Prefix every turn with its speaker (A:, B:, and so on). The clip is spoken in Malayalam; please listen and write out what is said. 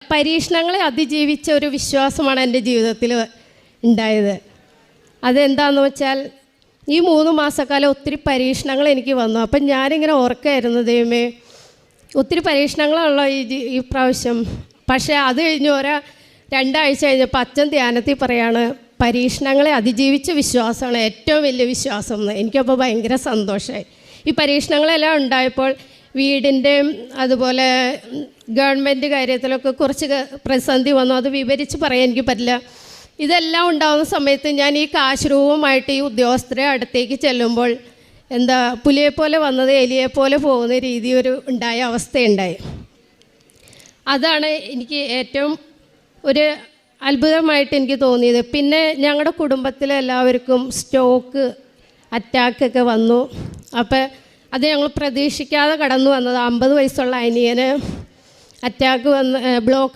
A: പരീക്ഷണങ്ങളെ അതിജീവിച്ച ഒരു വിശ്വാസമാണ് എൻ്റെ ജീവിതത്തിൽ ഉണ്ടായത്. അതെന്താണെന്ന് വെച്ചാൽ ഈ 3 മാസക്കാലം ഒത്തിരി പരീക്ഷണങ്ങൾ എനിക്ക് വന്നു. അപ്പം ഞാനിങ്ങനെ ഓർക്കായിരുന്നു, ദൈവമേ ഒത്തിരി പരീക്ഷണങ്ങളുള്ള ഈ പ്രാവശ്യം. പക്ഷേ അത് കഴിഞ്ഞ് 2 ആഴ്ച കഴിഞ്ഞപ്പോൾ അച്ഛൻ ധ്യാനത്തിൽ പറയാണ്, പരീക്ഷണങ്ങളെ അതിജീവിച്ച വിശ്വാസമാണ് ഏറ്റവും വലിയ വിശ്വാസം എന്ന്. എനിക്കപ്പോൾ ഭയങ്കര സന്തോഷമായി. ഈ പരീക്ഷണങ്ങളെല്ലാം ഉണ്ടായപ്പോൾ വീടിൻ്റെയും അതുപോലെ ഗവൺമെൻറ് കാര്യത്തിലൊക്കെ കുറച്ച് പ്രതിസന്ധി വന്നു. അത് വിവരിച്ച് പറയാൻ എനിക്ക് പറ്റില്ല. ഇതെല്ലാം ഉണ്ടാകുന്ന സമയത്ത് ഞാൻ ഈ കാശ് രൂപമായിട്ട് ഈ ഉദ്യോഗസ്ഥരെ അടുത്തേക്ക് ചെല്ലുമ്പോൾ പുലിയെപ്പോലെ വന്നത് എലിയെപ്പോലെ പോകുന്ന രീതി ഉണ്ടായ അവസ്ഥയുണ്ടായി. അതാണ് എനിക്ക് ഏറ്റവും ഒരു അത്ഭുതമായിട്ട് എനിക്ക് തോന്നിയത്. പിന്നെ ഞങ്ങളുടെ കുടുംബത്തിലെല്ലാവർക്കും സ്ട്രോക്ക് അറ്റാക്കൊക്കെ വന്നു. അപ്പോൾ അത് ഞങ്ങൾ പ്രതീക്ഷിക്കാതെ കടന്നു വന്നത്. 50 വയസ്സുള്ള അനിയന് അറ്റാക്ക് വന്ന് ബ്ലോക്ക്